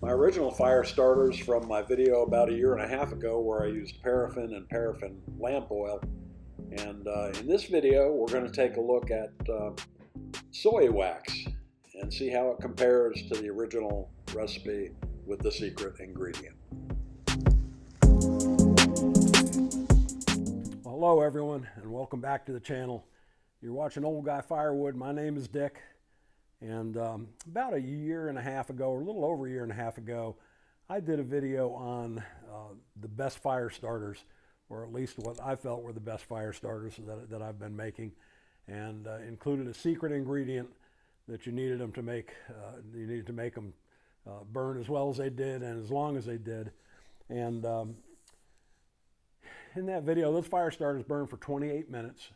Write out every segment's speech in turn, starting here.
My original fire starters from my video about a year and a half ago where I used paraffin and paraffin lamp oil. And in this video, we're going to take a look at soy wax and see how it compares to the original recipe with the secret ingredient. Well, hello everyone, and welcome back to the channel. You're watching Old Guy Firewood. My name is Dick. And about a year and a half ago, or a little over a year and a half ago, I did a video on the best fire starters, or at least what I felt were the best fire starters that I've been making, and included a secret ingredient that you needed them to make. You needed to make them burn as well as they did and as long as they did. And in that video, those fire starters burned for 28 minutes.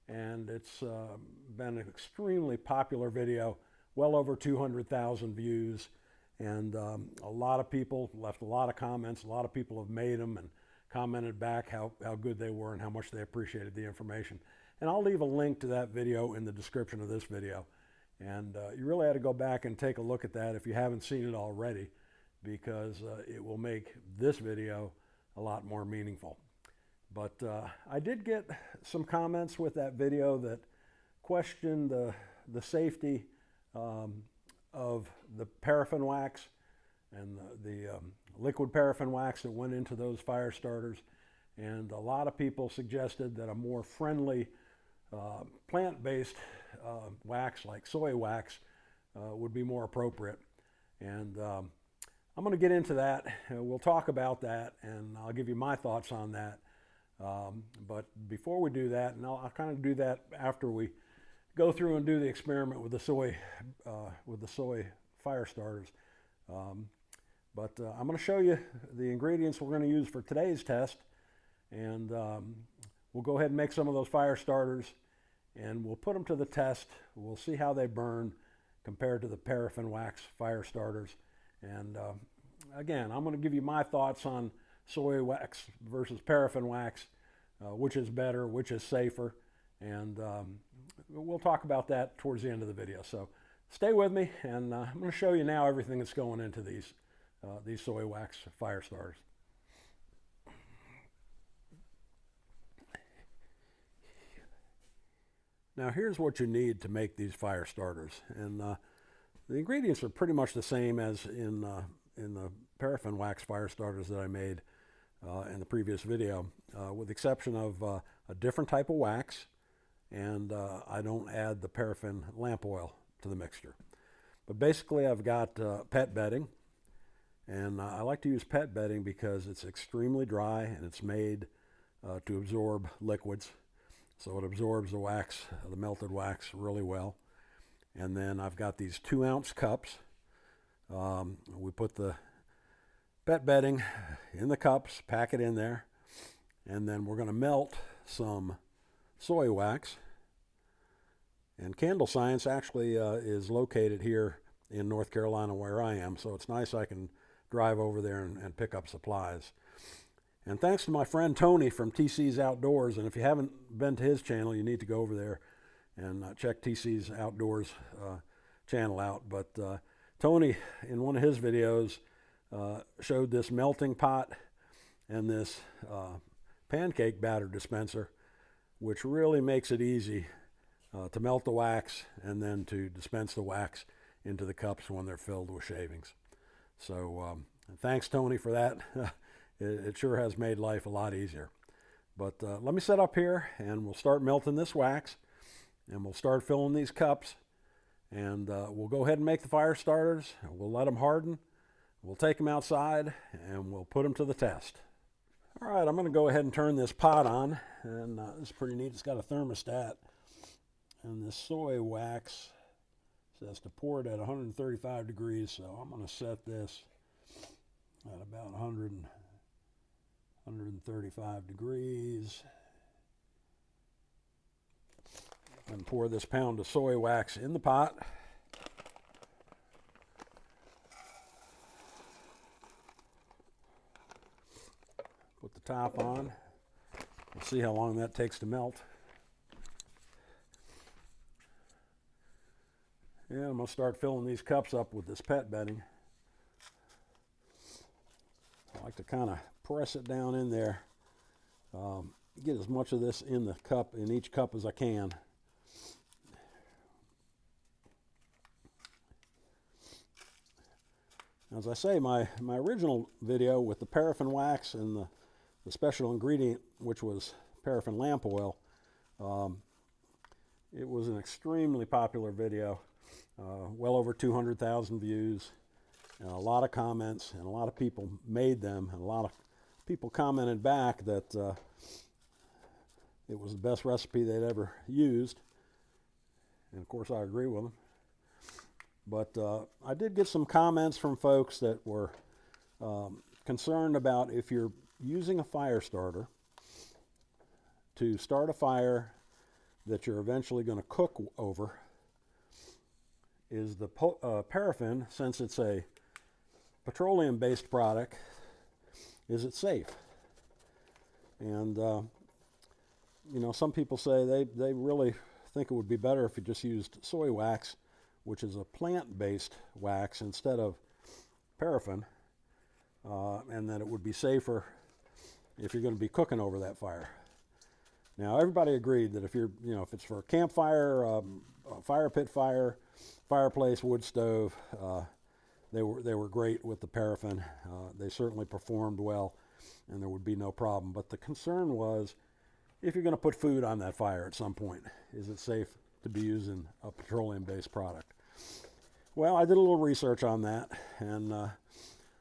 And it's been an extremely popular video, well over 200,000 views, and a lot of people left a lot of comments. A lot of people have made them and commented back how good they were and how much they appreciated the information. And I'll leave a link to that video in the description of this video. And you really had to go back and take a look at that if you haven't seen it already, because it will make this video a lot more meaningful. But I did get some comments with that video that questioned the safety of the paraffin wax and the liquid paraffin wax that went into those fire starters. And a lot of people suggested that a more friendly plant-based wax like soy wax would be more appropriate. And I'm going to get into that. We'll talk about that, and I'll give you my thoughts on that. But before we do that, and I'll kind of do that after we go through and do the experiment with the soy fire starters. I'm going to show you the ingredients we're going to use for today's test, and we'll go ahead and make some of those fire starters, and we'll put them to the test. We'll see how they burn compared to the paraffin wax fire starters. And again, I'm going to give you my thoughts on soy wax versus paraffin wax, which is better, which is safer, and we'll talk about that towards the end of the video. So stay with me, and I'm going to show you now everything that's going into these soy wax fire starters. Now here's what you need to make these fire starters, and the ingredients are pretty much the same as in the paraffin wax fire starters that I made in the previous video, with the exception of a different type of wax, and I don't add the paraffin lamp oil to the mixture. But basically I've got pet bedding, and I like to use pet bedding because it's extremely dry and it's made to absorb liquids, so it absorbs the wax, the melted wax, really well. And then I've got these 2-ounce cups. We put the pet bedding in the cups, pack it in there, and then we're going to melt some soy wax. And Candle Science actually is located here in North Carolina where I am, so it's nice I can drive over there and pick up supplies. And thanks to my friend Tony from TC's Outdoors, and if you haven't been to his channel, you need to go over there and check TC's Outdoors channel out. But Tony, in one of his videos, showed this melting pot and this pancake batter dispenser, which really makes it easy to melt the wax and then to dispense the wax into the cups when they're filled with shavings. So thanks, Tony, for that. It sure has made life a lot easier. But let me set up here, and we'll start melting this wax, and we'll start filling these cups, and we'll go ahead and make the fire starters. We'll let them harden. We'll take them outside, and we'll put them to the test. All right, I'm going to go ahead and turn this pot on, and this is pretty neat. It's got a thermostat, and this soy wax says to pour it at 135 degrees, so I'm going to set this at about 135 degrees, and pour this pound of soy wax in the pot. Put the top on. We'll see how long that takes to melt. And I'm going to start filling these cups up with this pet bedding. like to kind of press it down in there, get as much of this in the cup, in each cup, as I can. As I say, my original video with the paraffin wax and the special ingredient, which was paraffin lamp oil, it was an extremely popular video, well over 200,000 views, and a lot of comments, and a lot of people made them, and a lot of people commented back that it was the best recipe they'd ever used, and of course I agree with them. But I did get some comments from folks that were concerned about if you're using a fire starter to start a fire that you're eventually going to cook over, is the paraffin, since it's a petroleum-based product, is it safe? And you know, some people say they really think it would be better if you just used soy wax, which is a plant-based wax, instead of paraffin, and that it would be safer if you're going to be cooking over that fire. Now, everybody agreed that if it's for a campfire, a fire pit fire, fireplace, wood stove, they were great with the paraffin. They certainly performed well, and there would be no problem. But the concern was, if you're going to put food on that fire at some point, is it safe to be using a petroleum-based product? Well, I did a little research on that, and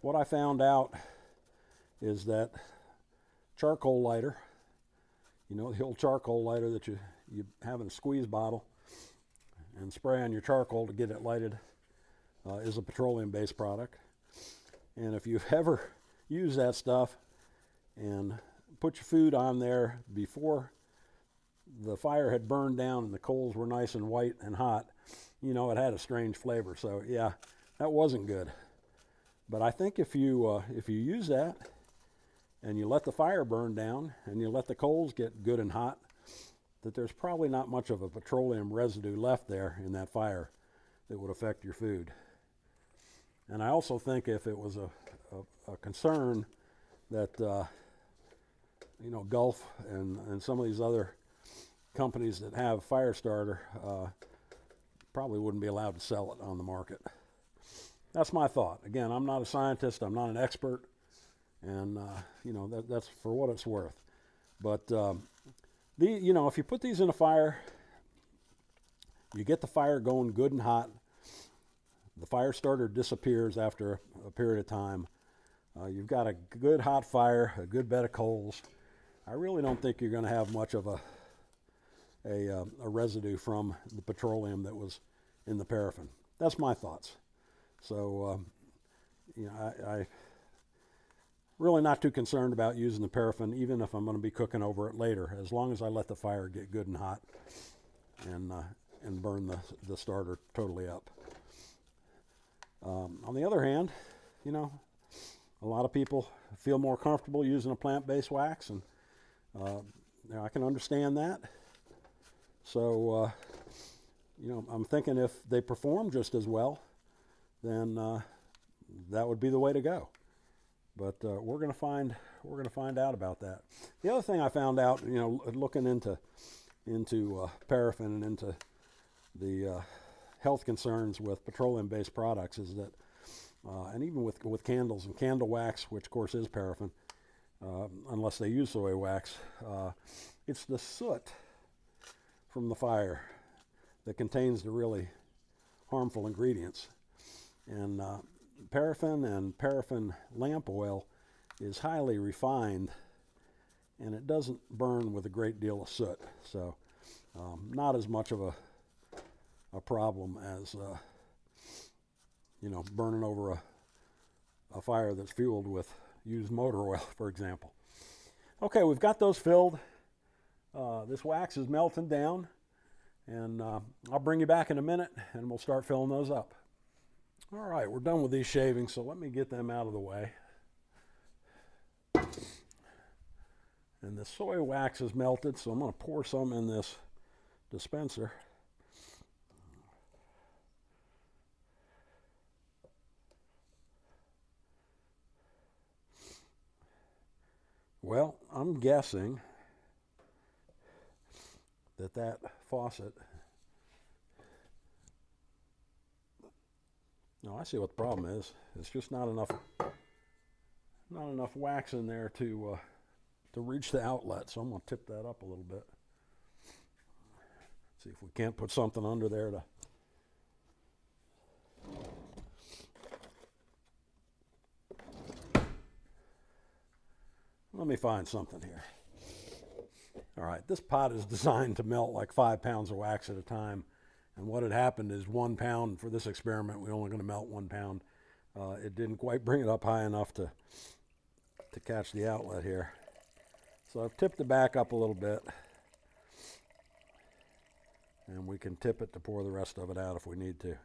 what I found out is that charcoal lighter, you know, the old charcoal lighter that you have in a squeeze bottle and spray on your charcoal to get it lighted, is a petroleum-based product. And if you've ever used that stuff and put your food on there before the fire had burned down and the coals were nice and white and hot, you know, it had a strange flavor. So yeah, that wasn't good. But I think if you use that and you let the fire burn down and you let the coals get good and hot, that there's probably not much of a petroleum residue left there in that fire that would affect your food. And I also think if it was a concern that you know, Gulf and some of these other companies that have fire starter probably wouldn't be allowed to sell it on the market. That's my thought. Again, I'm not a scientist, I'm not an expert, and you know, that's for what it's worth. But you know, if you put these in a fire, you get the fire going good and hot. The fire starter disappears after a period of time. You've got a good hot fire, a good bed of coals. I really don't think you're going to have much of a residue from the petroleum that was in the paraffin. That's my thoughts. So, you know, I really not too concerned about using the paraffin, even if I'm going to be cooking over it later, as long as I let the fire get good and hot and burn the starter totally up. On the other hand, you know, a lot of people feel more comfortable using a plant-based wax, and you know, I can understand that. So, you know, I'm thinking if they perform just as well, then that would be the way to go. But we're going to find out about that. The other thing I found out, you know, looking into paraffin and into the health concerns with petroleum-based products, is that, and even with candles and candle wax, which of course is paraffin, unless they use soy wax, it's the soot from the fire that contains the really harmful ingredients. And paraffin and paraffin lamp oil is highly refined, and it doesn't burn with a great deal of soot. So not as much of a problem as you know, burning over a fire that's fueled with used motor oil, for example. Okay, we've got those filled. This wax is melting down, and I'll bring you back in a minute and we'll start filling those up. All right, we're done with these shavings, so let me get them out of the way. And the soy wax is melted, so I'm going to pour some in this dispenser. Well, I'm guessing that faucet, no, I see what the problem is. It's just not enough wax in there to reach the outlet. So I'm going to tip that up a little bit. See if we can't put something under there to. Let me find something here. All right, this pot is designed to melt like 5 pounds of wax at a time. And what had happened is 1 pound for this experiment, we're only going to melt 1 pound. It didn't quite bring it up high enough to catch the outlet here. So I've tipped it back up a little bit. And we can tip it to pour the rest of it out if we need to.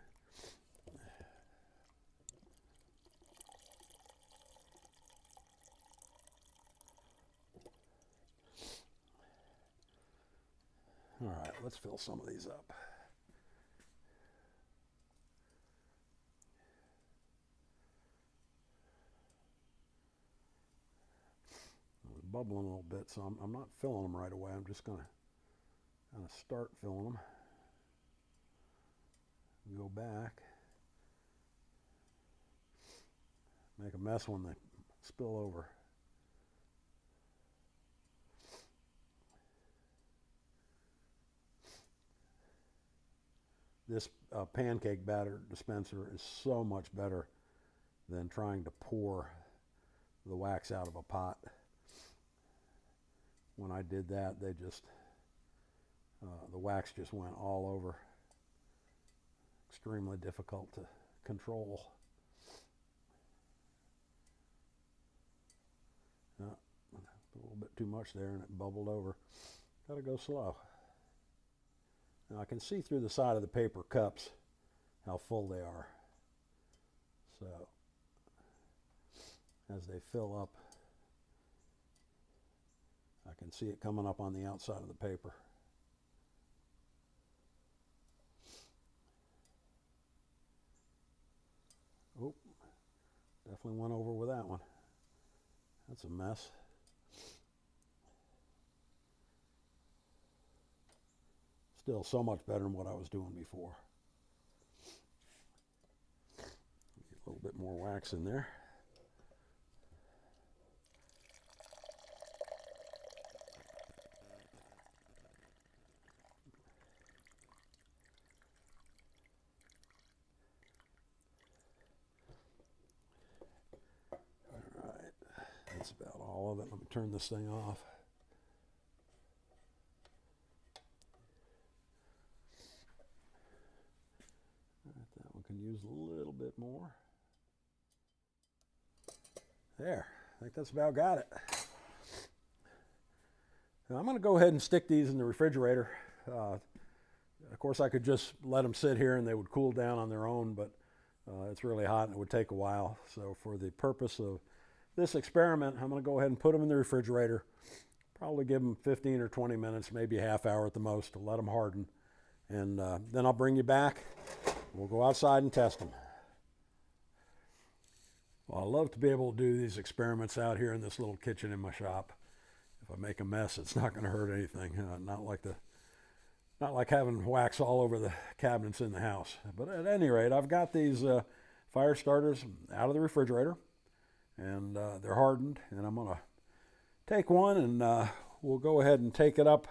All right, let's fill some of these up. It's bubbling a little bit, so I'm not filling them right away. I'm just going to kind of start filling them. Go back. Make a mess when they spill over. This pancake batter dispenser is so much better than trying to pour the wax out of a pot. When I did that, they just, the wax just went all over. Extremely difficult to control. A little bit too much there and it bubbled over. Got to go slow. Now I can see through the side of the paper cups how full they are. So as they fill up, I can see it coming up on the outside of the paper. Oh, definitely went over with that one. That's a mess. Still so much better than what I was doing before. Get a little bit more wax in there. All right, that's about all of it. Let me turn this thing off. Can use a little bit more. There, I think that's about got it. Now I'm going to go ahead and stick these in the refrigerator. Of course, I could just let them sit here and they would cool down on their own, but it's really hot and it would take a while. So for the purpose of this experiment, I'm going to go ahead and put them in the refrigerator. Probably give them 15 or 20 minutes, maybe a half hour at the most, to let them harden. And then I'll bring you back. We'll go outside and test them. Well, I love to be able to do these experiments out here in this little kitchen in my shop. If I make a mess, it's not going to hurt anything. Not like having wax all over the cabinets in the house. But at any rate, I've got these fire starters out of the refrigerator, and they're hardened. And I'm going to take one, and we'll go ahead and take it up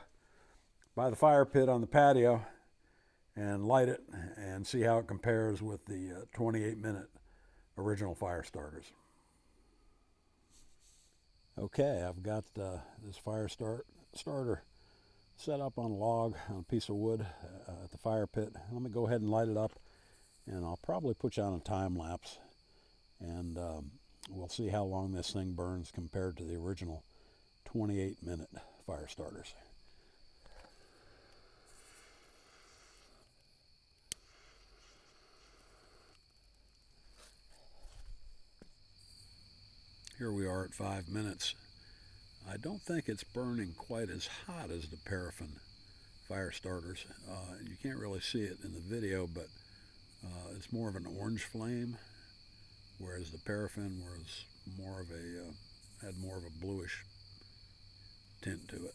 by the fire pit on the patio and light it and see how it compares with the 28-minute original fire starters. Okay, I've got this fire starter set up on a log on a piece of wood at the fire pit. Let me go ahead and light it up, and I'll probably put you on a time lapse, and we'll see how long this thing burns compared to the original 28-minute fire starters. Here we are at 5 minutes. I don't think it's burning quite as hot as the paraffin fire starters. You can't really see it in the video, but it's more of an orange flame, whereas the paraffin was more of a had more of a bluish tint to it.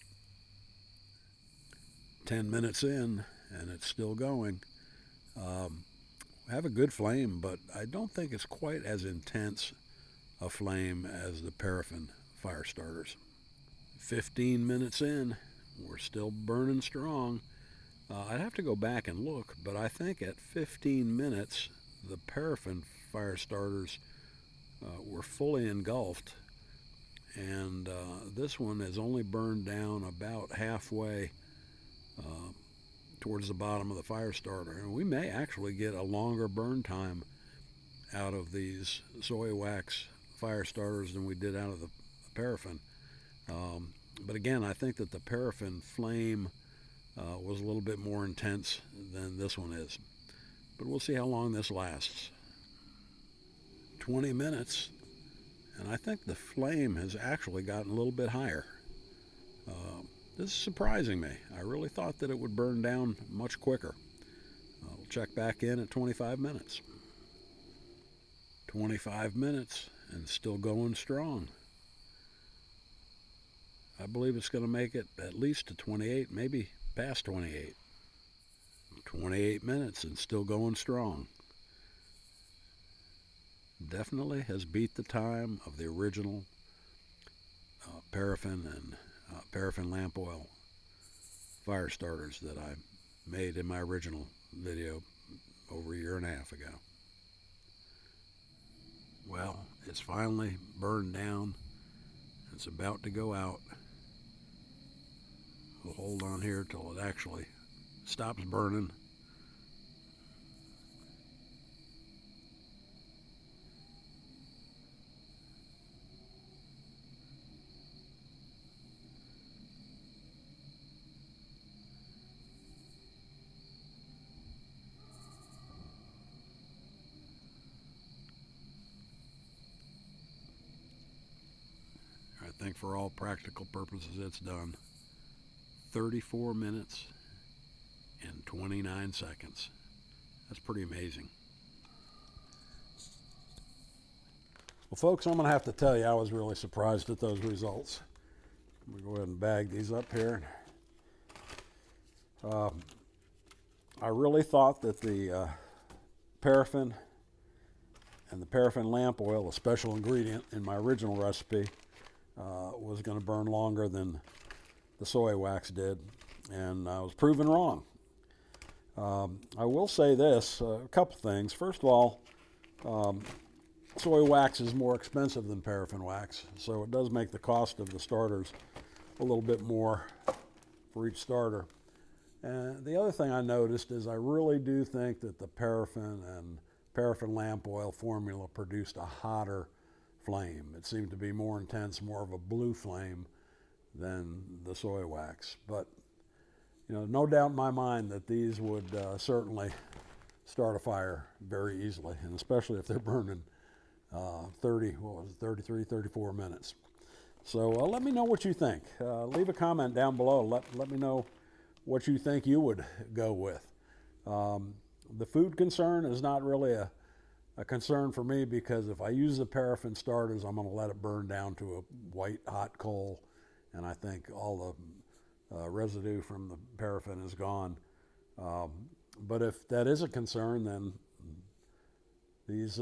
10 minutes in, and it's still going. Have a good flame, but I don't think it's quite as intense a flame as the paraffin fire starters. 15 minutes in, we're still burning strong. I'd have to go back and look, but I think at 15 minutes, the paraffin fire starters were fully engulfed, and this one has only burned down about halfway towards the bottom of the fire starter. And we may actually get a longer burn time out of these soy wax fire starters than we did out of the paraffin. But again, I think that the paraffin flame was a little bit more intense than this one is. But we'll see how long this lasts. 20 minutes, and I think the flame has actually gotten a little bit higher. This is surprising me. I really thought that it would burn down much quicker. We'll check back in at 25 minutes. 25 minutes and still going strong. I believe it's going to make it at least to 28, maybe past 28. 28 minutes and still going strong. Definitely has beat the time of the original paraffin and paraffin lamp oil fire starters that I made in my original video over a year and a half ago. Well, it's finally burned down. It's about to go out. We'll hold on here till it actually stops burning. I think for all practical purposes it's done. 34 minutes and 29 seconds. That's pretty amazing. Well, folks, I'm going to have to tell you I was really surprised at those results. I'm going to go ahead and bag these up here. I really thought that the paraffin and the paraffin lamp oil, a special ingredient in my original recipe, was going to burn longer than the soy wax did, and I was proven wrong. I will say this, a couple things. First of all, soy wax is more expensive than paraffin wax, so it does make the cost of the starters a little bit more for each starter. And the other thing I noticed is I really do think that the paraffin and paraffin lamp oil formula produced a hotter flame. It seemed to be more intense, more of a blue flame than the soy wax. But you know, no doubt in my mind that these would certainly start a fire very easily, and especially if they're burning 33, 34 minutes. So let me know what you think. Leave a comment down below. Let me know what you think you would go with. The food concern is not really a concern for me, because if I use the paraffin starters, I'm going to let it burn down to a white hot coal, and I think all the residue from the paraffin is gone. But if that is a concern, then these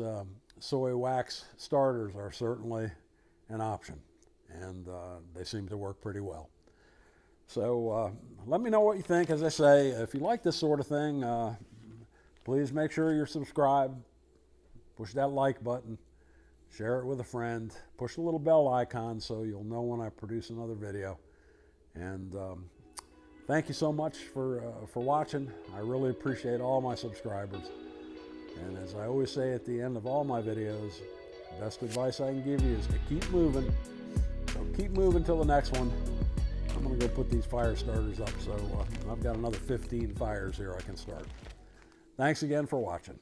soy wax starters are certainly an option, and they seem to work pretty well. So let me know what you think. As I say, if you like this sort of thing, please make sure you're subscribed. Push that like button, share it with a friend, push the little bell icon so you'll know when I produce another video. And thank you so much for watching. I really appreciate all my subscribers. And as I always say at the end of all my videos, the best advice I can give you is to keep moving. So keep moving till the next one. I'm going to go put these fire starters up, so I've got another 15 fires here I can start. Thanks again for watching.